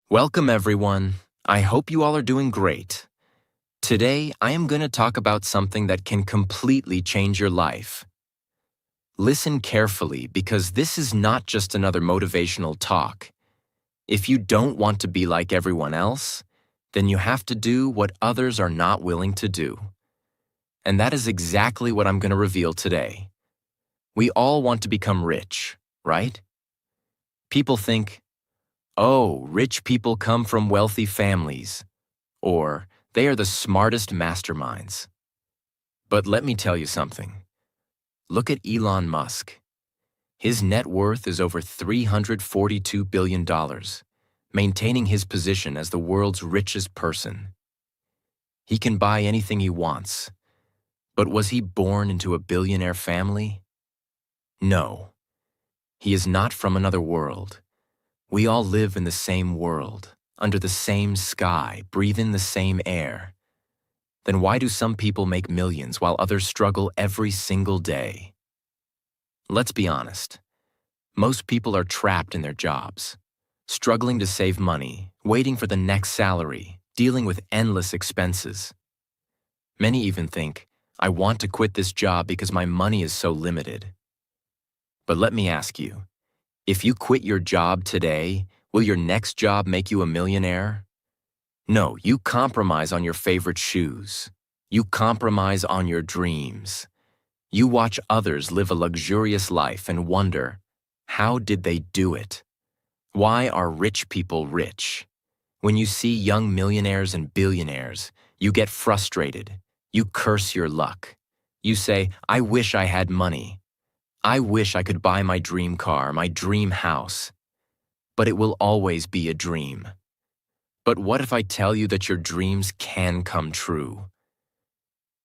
Welcome, everyone. I hope you all are doing great. Today, I am going to talk about something that can completely change your life. Listen carefully because this is not just another motivational talk. If you don't want to be like everyone else, then you have to do what others are not willing to do. And that is exactly what I'm going to reveal today. We all want to become rich, right? People think, oh, rich people come from wealthy families, or they are the smartest masterminds. But let me tell you something. Look at Elon Musk. His net worth is over $342 billion, maintaining his position as the world's richest person. He can buy anything he wants. But was he born into a billionaire family? No. He is not from another world. We all live in the same world, under the same sky, breathe in the same air. Then why do some people make millions while others struggle every single day? Let's be honest. Most people are trapped in their jobs, struggling to save money, waiting for the next salary, dealing with endless expenses. Many even think, I want to quit this job because my money is so limited. But let me ask you, if you quit your job today, will your next job make you a millionaire? No, you compromise on your favorite shoes. You compromise on your dreams. You watch others live a luxurious life and wonder, how did they do it? Why are rich people rich? When you see young millionaires and billionaires, you get frustrated. You curse your luck. You say, I wish I had money. I wish I could buy my dream car, my dream house. But it will always be a dream. But what if I tell you that your dreams can come true?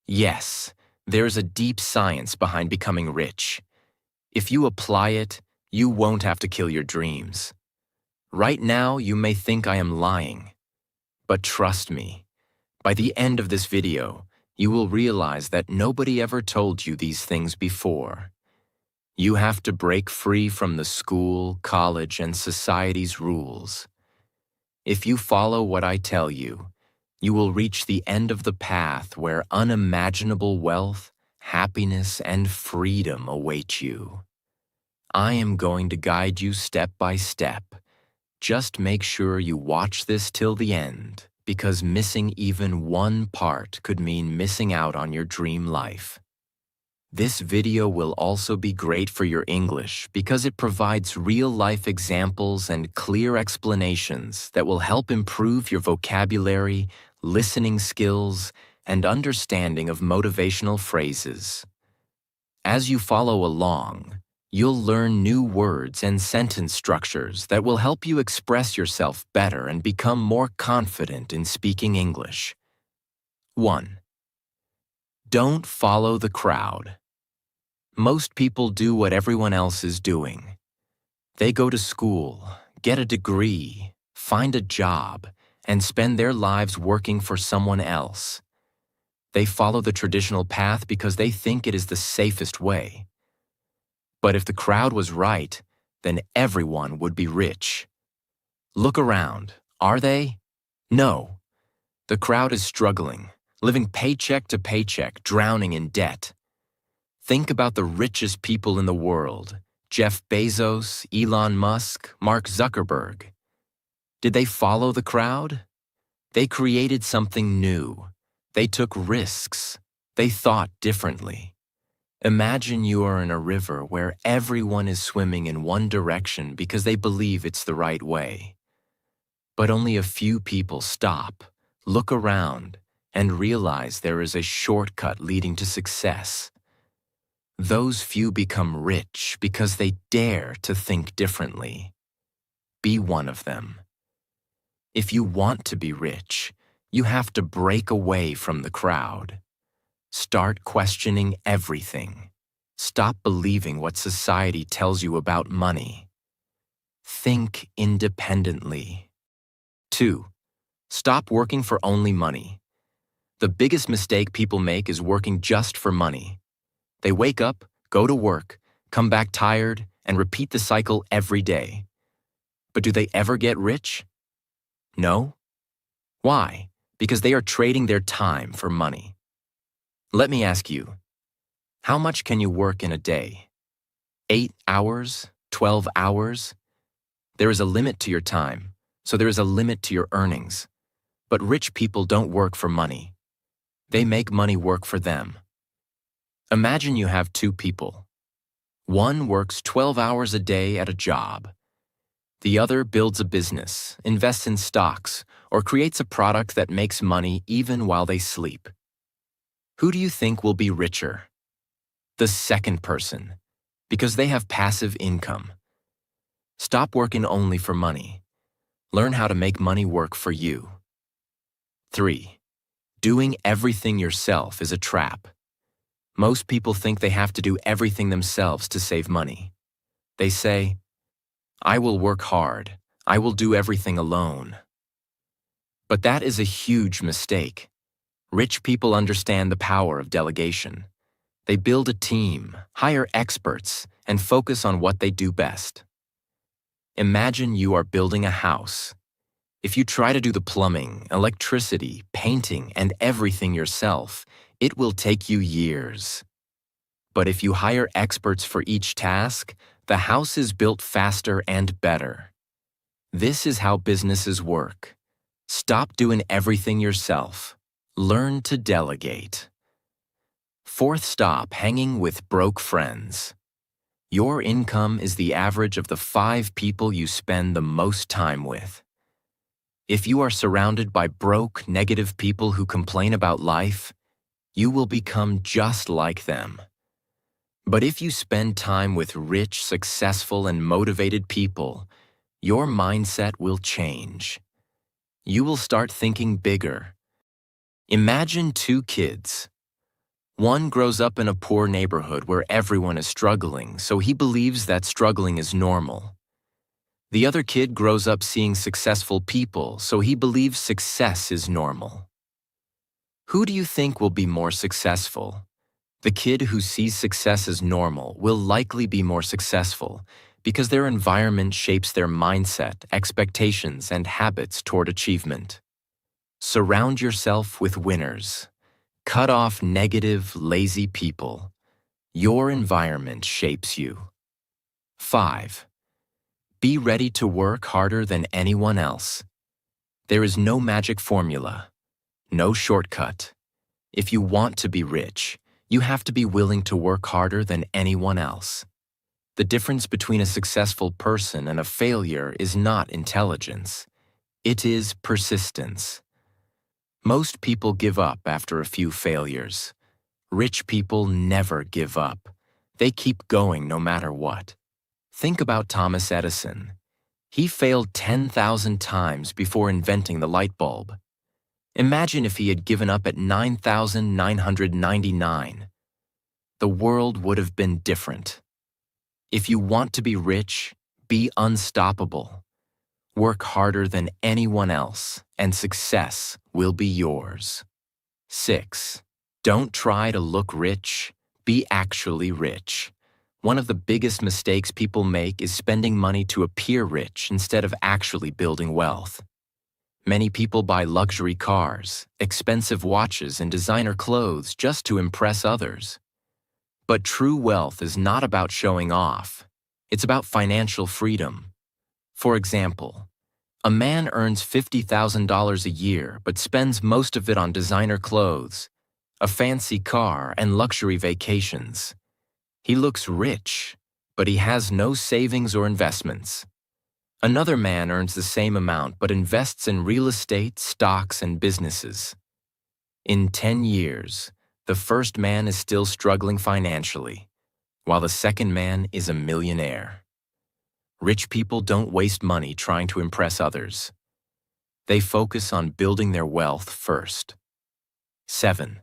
Yes, there's a deep science behind becoming rich. If you apply it, you won't have to kill your dreams. Right now, you may think I am lying. But trust me, by the end of this video, you will realize that nobody ever told you these things before. You have to break free from the school, college, and society's rules. If you follow what I tell you, you will reach the end of the path where unimaginable wealth, happiness, and freedom await you. I am going to guide you step by step. Just make sure you watch this till the end, because missing even one part could mean missing out on your dream life. This video will also be great for your English because it provides real-life examples and clear explanations that will help improve your vocabulary, listening skills, and understanding of motivational phrases. As you follow along, you'll learn new words and sentence structures that will help you express yourself better and become more confident in speaking English. 1. Don't follow the crowd. Most people do what everyone else is doing. They go to school, get a degree, find a job, and spend their lives working for someone else. They follow the traditional path because they think it is the safest way. But if the crowd was right, then everyone would be rich. Look around. Are they? No. The crowd is struggling, living paycheck to paycheck, drowning in debt. Think about the richest people in the world, Jeff Bezos, Elon Musk, Mark Zuckerberg. Did they follow the crowd? They created something new. They took risks. They thought differently. Imagine you are in a river where everyone is swimming in one direction because they believe it's the right way. But only a few people stop, look around, and realize there is a shortcut leading to success. Those few become rich because they dare to think differently. Be one of them. If you want to be rich, you have to break away from the crowd. Start questioning everything. Stop believing what society tells you about money. Think independently. 2. Stop working for only money. The biggest mistake people make is working just for money. They wake up, go to work, come back tired, and repeat the cycle every day. But do they ever get rich? No? Why? Because they are trading their time for money. Let me ask you, how much can you work in a day? 8 hours? 12 hours? There is a limit to your time, so there is a limit to your earnings. But rich people don't work for money. They make money work for them. Imagine you have two people. One works 12 hours a day at a job. The other builds a business, invests in stocks, or creates a product that makes money even while they sleep. Who do you think will be richer? The second person, because they have passive income. Stop working only for money. Learn how to make money work for you. 3. Doing everything yourself is a trap. Most people think they have to do everything themselves to save money. They say, I will work hard. I will do everything alone. But that is a huge mistake. Rich people understand the power of delegation. They build a team, hire experts, and focus on what they do best. Imagine you are building a house. If you try to do the plumbing, electricity, painting, and everything yourself, it will take you years. But if you hire experts for each task, the house is built faster and better. This is how businesses work. Stop doing everything yourself. Learn to delegate. 4th stop, hanging with broke friends. Your income is the average of the 5 people you spend the most time with. If you are surrounded by broke, negative people who complain about life, you will become just like them. But if you spend time with rich, successful, and motivated people, your mindset will change. You will start thinking bigger. Imagine 2 kids. One grows up in a poor neighborhood where everyone is struggling, so he believes that struggling is normal. The other kid grows up seeing successful people, so he believes success is normal. Who do you think will be more successful? The kid who sees success as normal will likely be more successful because their environment shapes their mindset, expectations, and habits toward achievement. Surround yourself with winners. Cut off negative, lazy people. Your environment shapes you. 5. Be ready to work harder than anyone else. There is no magic formula, no shortcut. If you want to be rich, you have to be willing to work harder than anyone else. The difference between a successful person and a failure is not intelligence. It is persistence. Most people give up after a few failures. Rich people never give up. They keep going no matter what. Think about Thomas Edison. He failed 10,000 times before inventing the light bulb. Imagine if he had given up at 9,999. The world would have been different. If you want to be rich, be unstoppable. Work harder than anyone else, and success will be yours. 6. Don't try to look rich, be actually rich. One of the biggest mistakes people make is spending money to appear rich instead of actually building wealth. Many people buy luxury cars, expensive watches, and designer clothes just to impress others. But true wealth is not about showing off. It's about financial freedom. For example, a man earns $50,000 a year but spends most of it on designer clothes, a fancy car, and luxury vacations. He looks rich, but he has no savings or investments. Another man earns the same amount but invests in real estate, stocks, and businesses. In 10 years, the first man is still struggling financially, while the second man is a millionaire. Rich people don't waste money trying to impress others. They focus on building their wealth first. 7.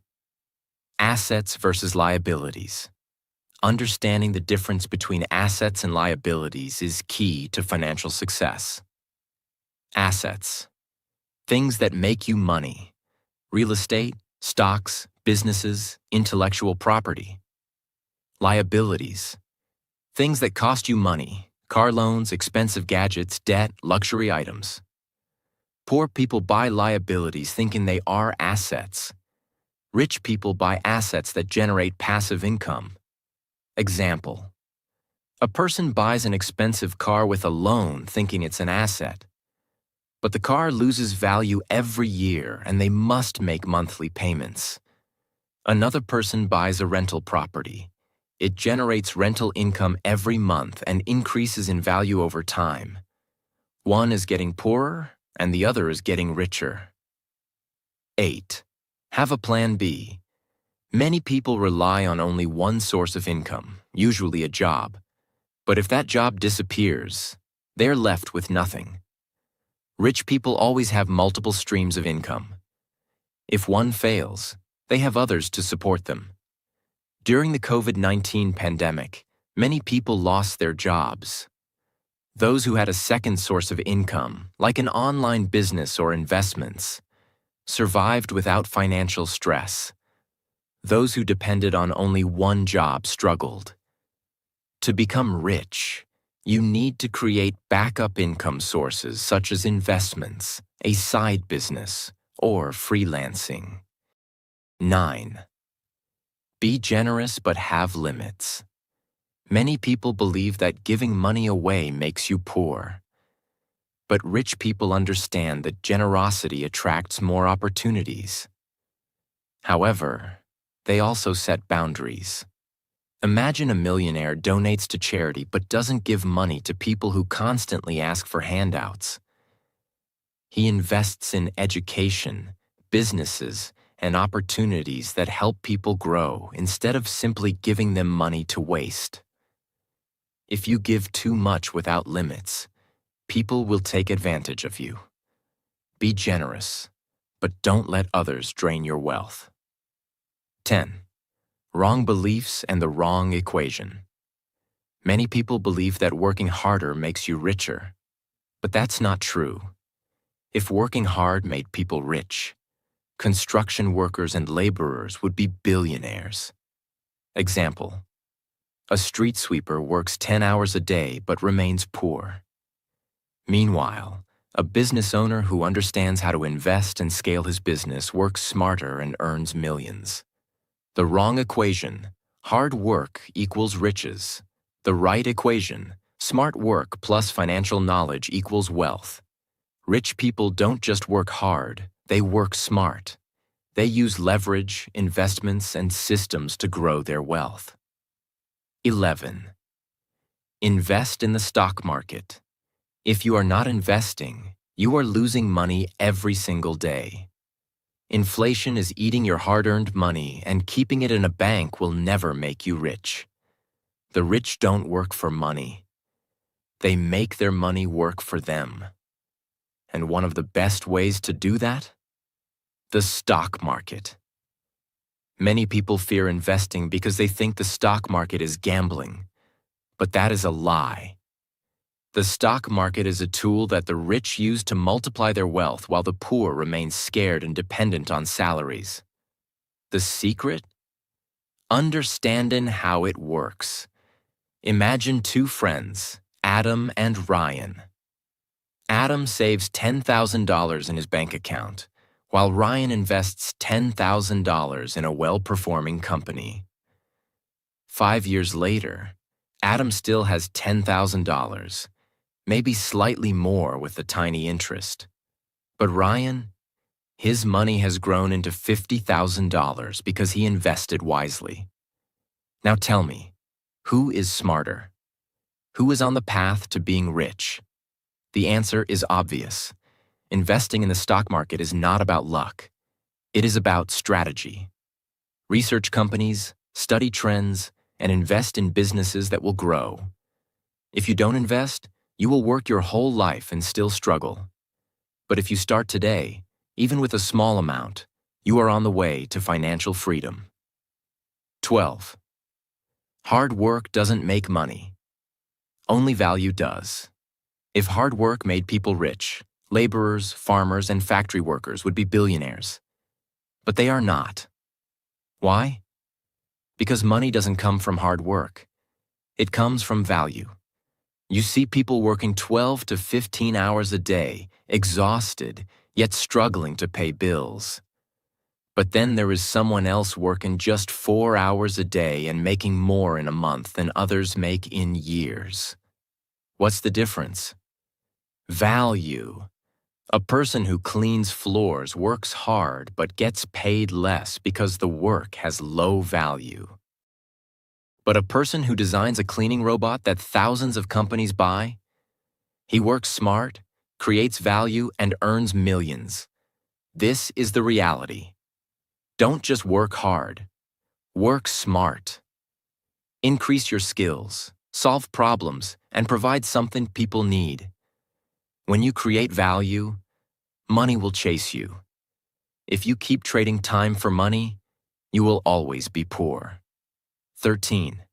Assets versus liabilities. Understanding the difference between assets and liabilities is key to financial success. Assets. Things that make you money. Real estate, stocks, businesses, intellectual property. Liabilities. Things that cost you money. Car loans, expensive gadgets, debt, luxury items. Poor people buy liabilities thinking they are assets. Rich people buy assets that generate passive income. Example: a person buys an expensive car with a loan thinking it's an asset. But the car loses value every year and they must make monthly payments. Another person buys a rental property. It generates rental income every month and increases in value over time. One is getting poorer and the other is getting richer. 8. Have a plan B. Many people rely on only one source of income, usually a job. But if that job disappears, they're left with nothing. Rich people always have multiple streams of income. If one fails, they have others to support them. During the COVID-19 pandemic, many people lost their jobs. Those who had a second source of income, like an online business or investments, survived without financial stress. Those who depended on only one job struggled. To become rich, you need to create backup income sources such as investments, a side business, or freelancing. 9. Be generous but have limits. Many people believe that giving money away makes you poor. But rich people understand that generosity attracts more opportunities. However, they also set boundaries. Imagine a millionaire donates to charity but doesn't give money to people who constantly ask for handouts. He invests in education, businesses, and opportunities that help people grow instead of simply giving them money to waste. If you give too much without limits, people will take advantage of you. Be generous, but don't let others drain your wealth. 10. Wrong beliefs and the wrong equation. Many people believe that working harder makes you richer, but that's not true. If working hard made people rich, construction workers and laborers would be billionaires. Example: a street sweeper works 10 hours a day but remains poor. Meanwhile, a business owner who understands how to invest and scale his business works smarter and earns millions. The wrong equation, hard work equals riches. The right equation, smart work plus financial knowledge equals wealth. Rich people don't just work hard, they work smart. They use leverage, investments, and systems to grow their wealth. 11. Invest in the stock market. If you are not investing, you are losing money every single day. Inflation is eating your hard-earned money, and keeping it in a bank will never make you rich. The rich don't work for money. They make their money work for them. And one of the best ways to do that? The stock market. Many people fear investing because they think the stock market is gambling, but that is a lie. The stock market is a tool that the rich use to multiply their wealth while the poor remain scared and dependent on salaries. The secret? Understanding how it works. Imagine two friends, Adam and Ryan. Adam saves $10,000 in his bank account, while Ryan invests $10,000 in a well-performing company. 5 years later, Adam still has $10,000, maybe slightly more with the tiny interest. But Ryan, his money has grown into $50,000 because he invested wisely. Now tell me, who is smarter? Who is on the path to being rich? The answer is obvious. Investing in the stock market is not about luck. It is about strategy. Research companies, study trends, and invest in businesses that will grow. If you don't invest, you will work your whole life and still struggle. But if you start today, even with a small amount, you are on the way to financial freedom. 12. Hard work doesn't make money. Only value does. If hard work made people rich, laborers, farmers, and factory workers would be billionaires. But they are not. Why? Because money doesn't come from hard work. It comes from value. You see people working 12 to 15 hours a day, exhausted, yet struggling to pay bills. But then there is someone else working just 4 hours a day and making more in a month than others make in years. What's the difference? Value. A person who cleans floors works hard but gets paid less because the work has low value. But a person who designs a cleaning robot that thousands of companies buy, he works smart, creates value, and earns millions. This is the reality. Don't just work hard. Work smart. Increase your skills, solve problems, and provide something people need. When you create value, money will chase you. If you keep trading time for money, you will always be poor. 13.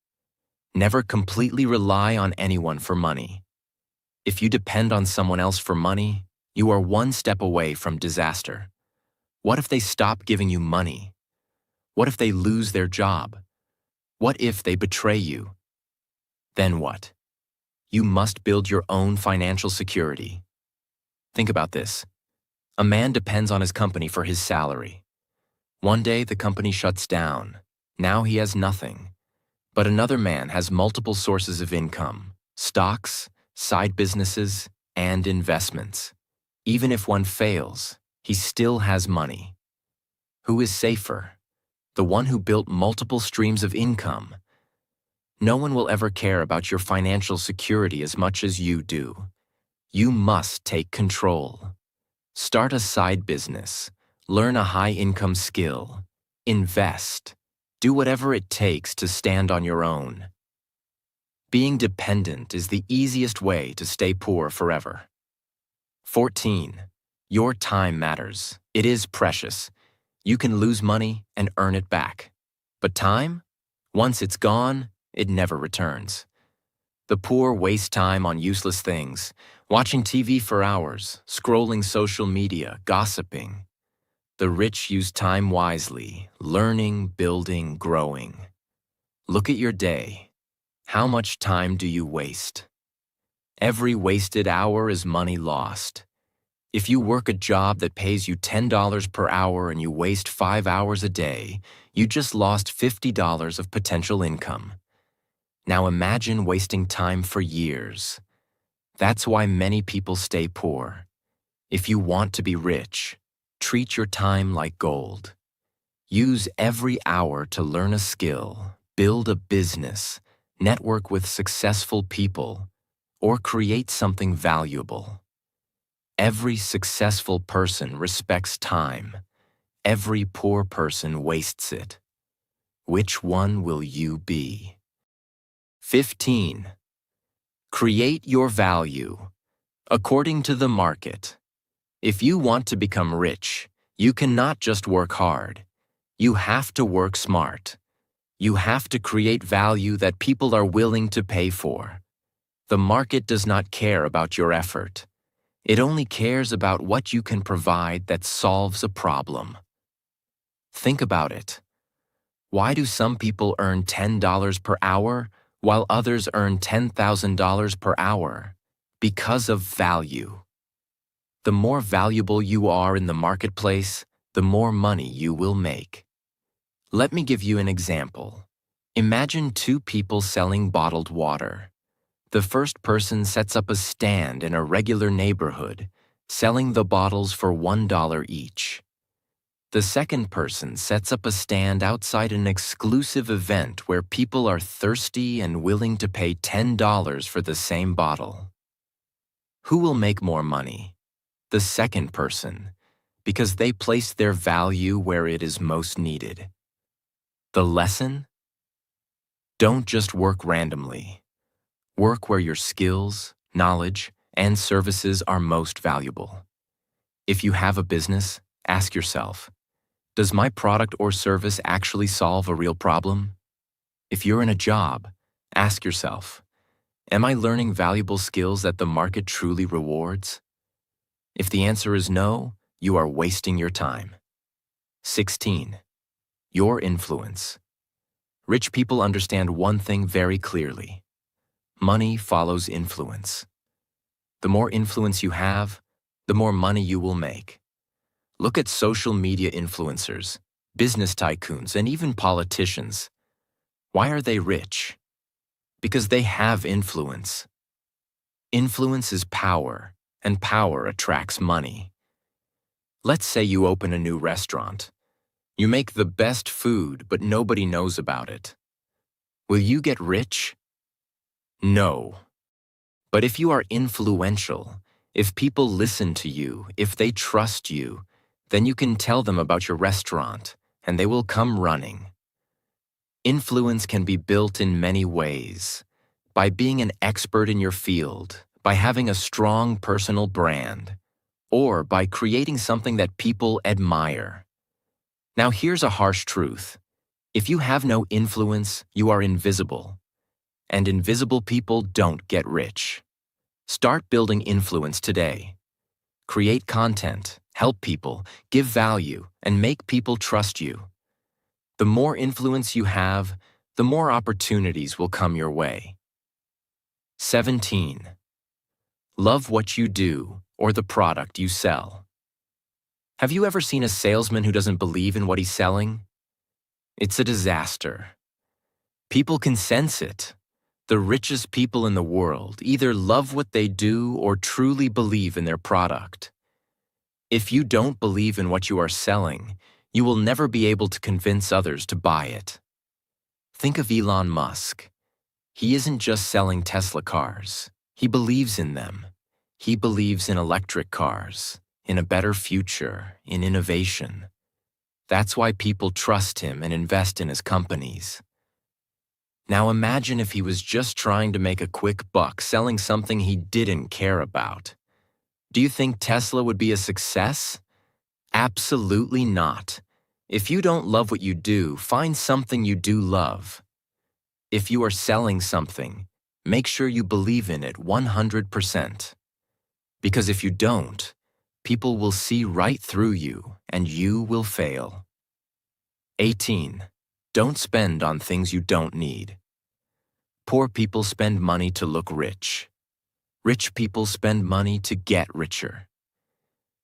Never completely rely on anyone for money. If you depend on someone else for money, you are one step away from disaster. What if they stop giving you money? What if they lose their job? What if they betray you? Then what? You must build your own financial security. Think about this. A man depends on his company for his salary. One day the company shuts down. Now he has nothing. But another man has multiple sources of income: stocks, side businesses, and investments. Even if one fails, he still has money. Who is safer? The one who built multiple streams of income. No one will ever care about your financial security as much as you do. You must take control. Start a side business, learn a high-income skill, invest, do whatever it takes to stand on your own. Being dependent is the easiest way to stay poor forever. 14. Your time matters. It is precious. You can lose money and earn it back. But time? Once it's gone, it never returns. The poor waste time on useless things, watching TV for hours, scrolling social media, gossiping. The rich use time wisely, learning, building, growing. Look at your day. How much time do you waste? Every wasted hour is money lost. If you work a job that pays you $10 per hour and you waste 5 hours a day, you just lost $50 of potential income. Now imagine wasting time for years. That's why many people stay poor. If you want to be rich, treat your time like gold. Use every hour to learn a skill, build a business, network with successful people, or create something valuable. Every successful person respects time. Every poor person wastes it. Which one will you be? 15. Create your value. According to the market. If you want to become rich, you cannot just work hard. You have to work smart. You have to create value that people are willing to pay for. The market does not care about your effort. It only cares about what you can provide that solves a problem. Think about it. Why do some people earn $10 per hour while others earn $10,000 per hour? Because of value. The more valuable you are in the marketplace, the more money you will make. Let me give you an example. Imagine two people selling bottled water. The first person sets up a stand in a regular neighborhood, selling the bottles for $1 each. The second person sets up a stand outside an exclusive event where people are thirsty and willing to pay $10 for the same bottle. Who will make more money? The second person, because they place their value where it is most needed. The lesson? Don't just work randomly. Work where your skills, knowledge, and services are most valuable. If you have a business, ask yourself, does my product or service actually solve a real problem? If you're in a job, ask yourself, am I learning valuable skills that the market truly rewards? If the answer is no, you are wasting your time. 16. Your influence. Rich people understand one thing very clearly. Money follows influence. The more influence you have, the more money you will make. Look at social media influencers, business tycoons, and even politicians. Why are they rich? Because they have influence. Influence is power, and power attracts money. Let's say you open a new restaurant. You make the best food, but nobody knows about it. Will you get rich? No. But if you are influential, if people listen to you, if they trust you, then you can tell them about your restaurant, and they will come running. Influence can be built in many ways. By being an expert in your field, by having a strong personal brand, or by creating something that people admire. Now here's a harsh truth. If you have no influence, you are invisible. And invisible people don't get rich. Start building influence today. Create content, help people, give value, and make people trust you. The more influence you have, the more opportunities will come your way. 17. Love what you do or the product you sell. Have you ever seen a salesman who doesn't believe in what he's selling? It's a disaster. People can sense it. The richest people in the world either love what they do or truly believe in their product. If you don't believe in what you are selling, you will never be able to convince others to buy it. Think of Elon Musk. He isn't just selling Tesla cars. He believes in them. He believes in electric cars, in a better future, in innovation. That's why people trust him and invest in his companies. Now imagine if he was just trying to make a quick buck selling something he didn't care about. Do you think Tesla would be a success? Absolutely not. If you don't love what you do, find something you do love. If you are selling something, make sure you believe in it 100%. Because if you don't, people will see right through you and you will fail. 18. Don't spend on things you don't need. Poor people spend money to look rich. Rich people spend money to get richer.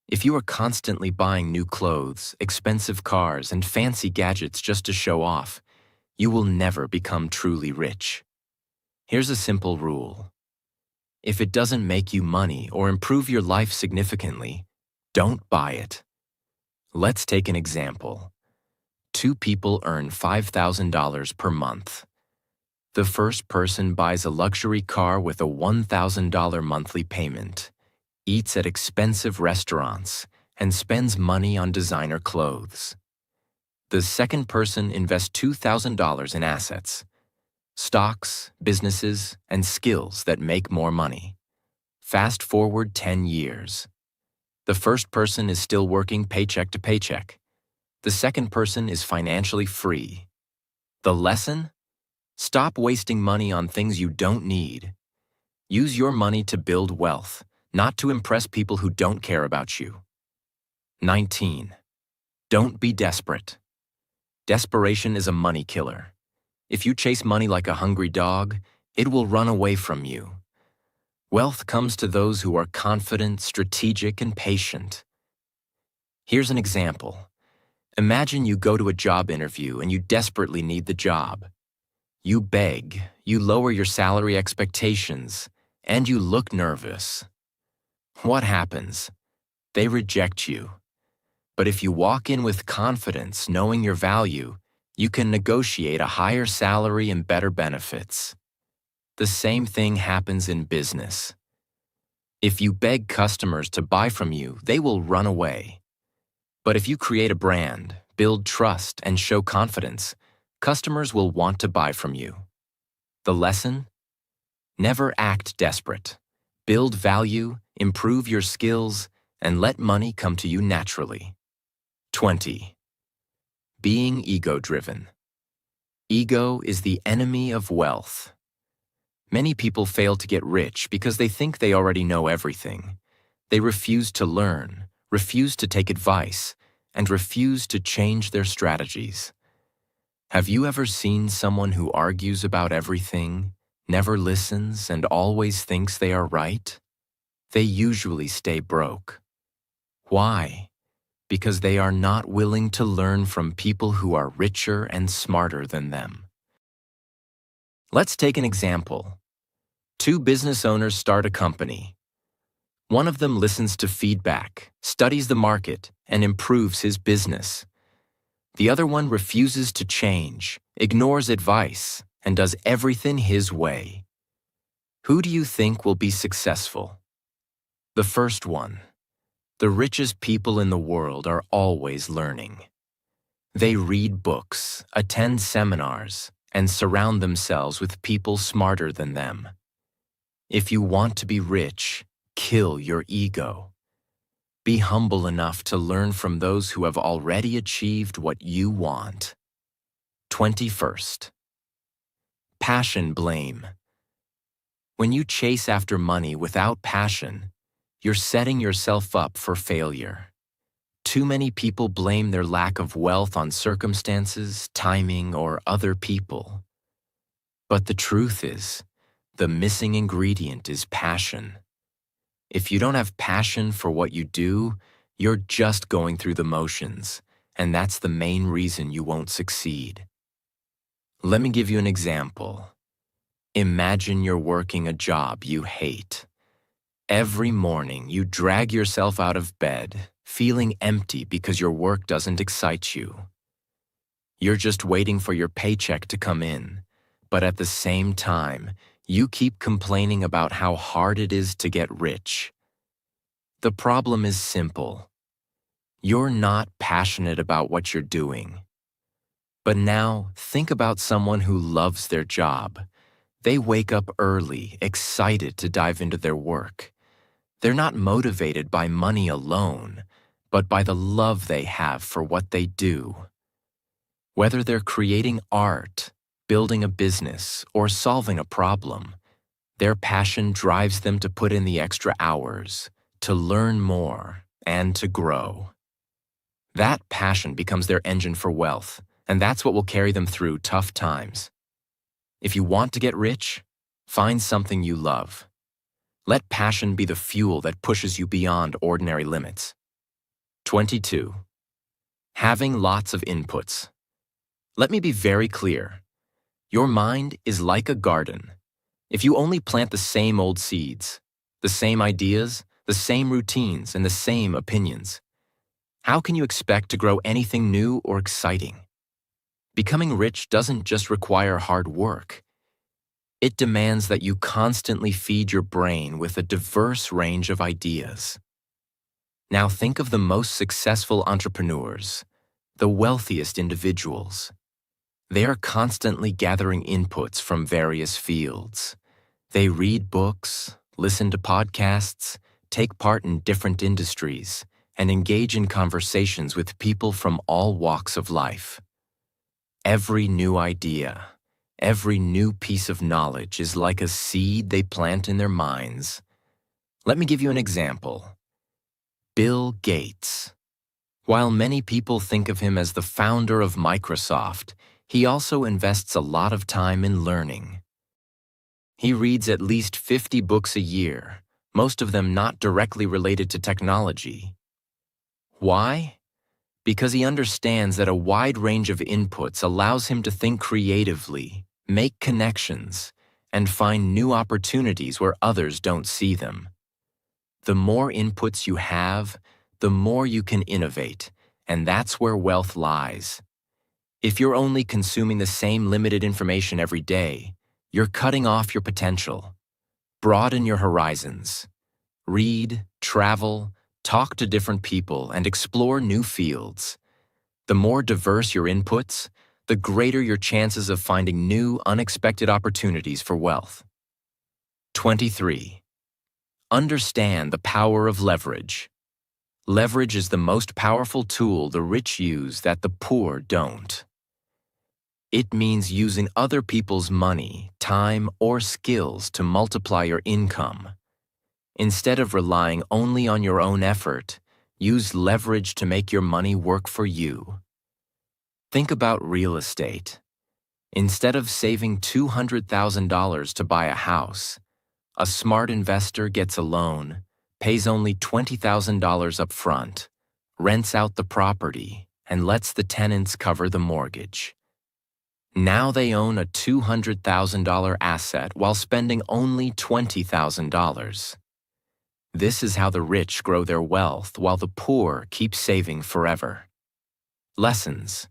If you are constantly buying new clothes, expensive cars, and fancy gadgets just to show off, you will never become truly rich. Here's a simple rule. If it doesn't make you money or improve your life significantly, don't buy it. Let's take an example. Two people earn $5,000 per month. The first person buys a luxury car with a $1,000 monthly payment, eats at expensive restaurants, and spends money on designer clothes. The second person invests $2,000 in assets, stocks, businesses, and skills that make more money. Fast forward 10 years. The first person is still working paycheck to paycheck. The second person is financially free. The lesson? Stop wasting money on things you don't need. Use your money to build wealth, not to impress people who don't care about you. 19. Don't be desperate. Desperation is a money killer. If you chase money like a hungry dog, it will run away from you. Wealth comes to those who are confident, strategic, and patient. Here's an example. Imagine you go to a job interview and you desperately need the job. You beg, you lower your salary expectations, and you look nervous. What happens? They reject you. But if you walk in with confidence, knowing your value, you can negotiate a higher salary and better benefits. The same thing happens in business. If you beg customers to buy from you, they will run away. But if you create a brand, build trust, and show confidence, customers will want to buy from you. The lesson? Never act desperate. Build value, improve your skills, and let money come to you naturally. 20. Being ego-driven. Ego is the enemy of wealth. Many people fail to get rich because they think they already know everything. They refuse to learn, refuse to take advice, and refuse to change their strategies. Have you ever seen someone who argues about everything, never listens, and always thinks they are right? They usually stay broke. Why? because they are not willing to learn from people who are richer and smarter than them. Let's take an example. Two business owners start a company. One of them listens to feedback, studies the market, and improves his business. The other one refuses to change, ignores advice, and does everything his way. Who do you think will be successful? The first one. The richest people in the world are always learning. They read books, attend seminars, and surround themselves with people smarter than them. If you want to be rich, kill your ego. Be humble enough to learn from those who have already achieved what you want. 21st. Passion blame. When you chase after money without passion, you're setting yourself up for failure. Too many people blame their lack of wealth on circumstances, timing, or other people. But the truth is, the missing ingredient is passion. If you don't have passion for what you do, you're just going through the motions, and that's the main reason you won't succeed. Let me give you an example. Imagine you're working a job you hate. Every morning, you drag yourself out of bed, feeling empty because your work doesn't excite you. You're just waiting for your paycheck to come in, but at the same time, you keep complaining about how hard it is to get rich. The problem is simple. You're not passionate about what you're doing. But now, think about someone who loves their job. They wake up early, excited to dive into their work. They're not motivated by money alone, but by the love they have for what they do. Whether they're creating art, building a business, or solving a problem, their passion drives them to put in the extra hours, to learn more, and to grow. That passion becomes their engine for wealth, and that's what will carry them through tough times. If you want to get rich, find something you love. Let passion be the fuel that pushes you beyond ordinary limits. 22. Having lots of inputs. Let me be very clear. Your mind is like a garden. If you only plant the same old seeds, the same ideas, the same routines, and the same opinions, how can you expect to grow anything new or exciting? Becoming rich doesn't just require hard work. It demands that you constantly feed your brain with a diverse range of ideas. Now think of the most successful entrepreneurs, the wealthiest individuals. They are constantly gathering inputs from various fields. They read books, listen to podcasts, take part in different industries, and engage in conversations with people from all walks of life. Every new idea, every new piece of knowledge is like a seed they plant in their minds. Let me give you an example. Bill Gates. While many people think of him as the founder of Microsoft, he also invests a lot of time in learning. He reads at least 50 books a year, most of them not directly related to technology. Why? Because he understands that a wide range of inputs allows him to think creatively, make connections, and find new opportunities where others don't see them. The more inputs you have, the more you can innovate, and that's where wealth lies. If you're only consuming the same limited information every day, you're cutting off your potential. Broaden your horizons. Read, travel, talk to different people, and explore new fields. The more diverse your inputs, the greater your chances of finding new, unexpected opportunities for wealth. 23. Understand the power of leverage. Leverage is the most powerful tool the rich use that the poor don't. It means using other people's money, time, or skills to multiply your income. Instead of relying only on your own effort, use leverage to make your money work for you. Think about real estate. Instead of saving $200,000 to buy a house, a smart investor gets a loan, pays only $20,000 up front, rents out the property, and lets the tenants cover the mortgage. Now they own a $200,000 asset while spending only $20,000. This is how the rich grow their wealth while the poor keep saving forever. Lessons.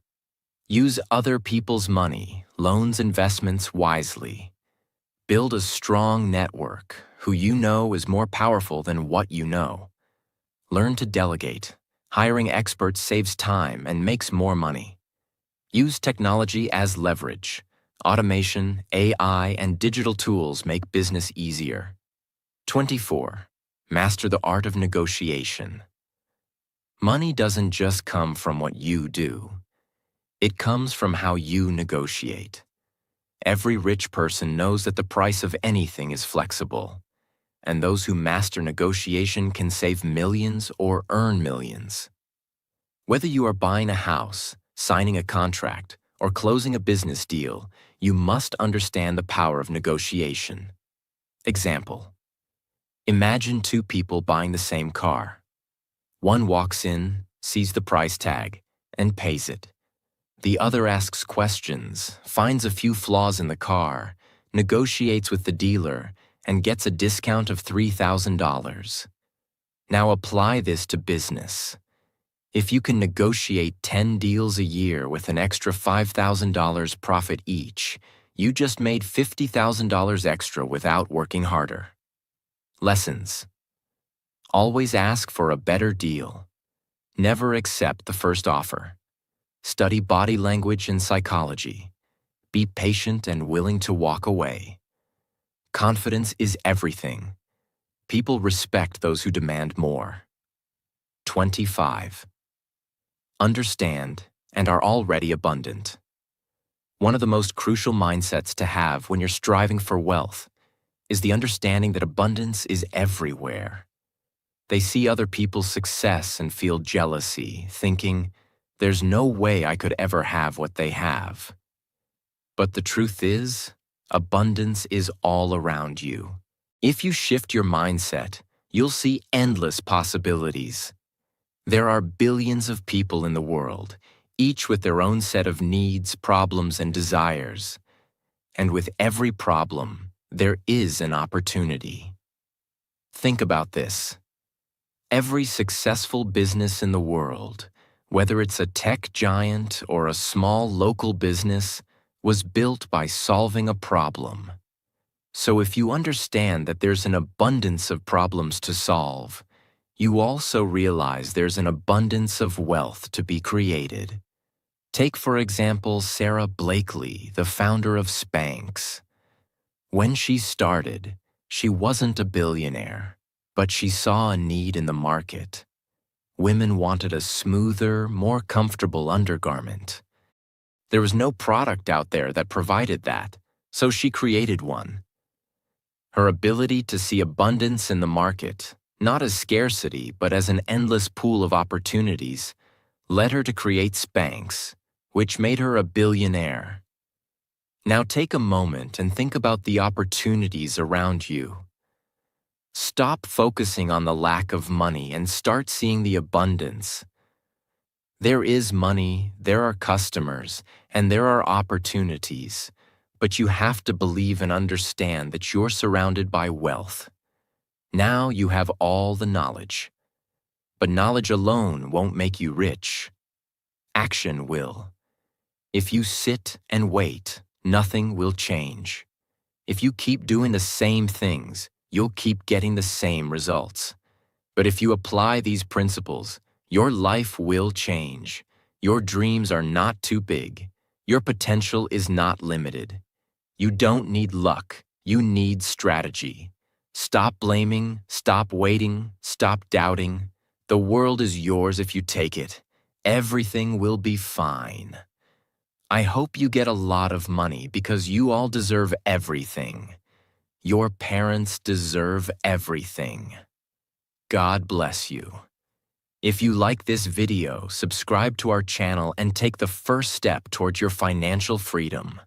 Use other people's money, loans, investments wisely. Build a strong network. Who you know is more powerful than what you know. Learn to delegate. Hiring experts saves time and makes more money. Use technology as leverage. Automation, AI, and digital tools make business easier. 24. Master the art of negotiation. Money doesn't just come from what you do. It comes from how you negotiate. Every rich person knows that the price of anything is flexible, and those who master negotiation can save millions or earn millions. Whether you are buying a house, signing a contract, or closing a business deal, you must understand the power of negotiation. Example. Imagine two people buying the same car. One walks in, sees the price tag, and pays it. The other asks questions, finds a few flaws in the car, negotiates with the dealer, and gets a discount of $3,000. Now apply this to business. If you can negotiate 10 deals a year with an extra $5,000 profit each, you just made $50,000 extra without working harder. Lessons. Always ask for a better deal. Never accept the first offer. Study body language and psychology. Be patient and willing to walk away. Confidence is everything. People respect those who demand more. 25. Understand and are already abundant. One of the most crucial mindsets to have when you're striving for wealth is the understanding that abundance is everywhere. They see other people's success and feel jealousy, thinking, there's no way I could ever have what they have. But the truth is, abundance is all around you. If you shift your mindset, you'll see endless possibilities. There are billions of people in the world, each with their own set of needs, problems, and desires. And with every problem, there is an opportunity. Think about this. Every successful business in the world, whether it's a tech giant or a small local business, was built by solving a problem. So if you understand that there's an abundance of problems to solve, you also realize there's an abundance of wealth to be created. Take, for example, Sarah Blakely, the founder of Spanx. When she started, she wasn't a billionaire, but she saw a need in the market. Women wanted a smoother, more comfortable undergarment. There was no product out there that provided that, so she created one. Her ability to see abundance in the market, not as scarcity but as an endless pool of opportunities, led her to create Spanx, which made her a billionaire. Now take a moment and think about the opportunities around you. Stop focusing on the lack of money and start seeing the abundance. There is money, there are customers, and there are opportunities, but you have to believe and understand that you're surrounded by wealth. Now you have all the knowledge. But knowledge alone won't make you rich. Action will. If you sit and wait, nothing will change. If you keep doing the same things, you'll keep getting the same results. But if you apply these principles, your life will change. Your dreams are not too big. Your potential is not limited. You don't need luck. You need strategy. Stop blaming, stop waiting, stop doubting. The world is yours if you take it. Everything will be fine. I hope you get a lot of money because you all deserve everything. Your parents deserve everything. God bless you. If you like this video, subscribe to our channel and take the first step towards your financial freedom.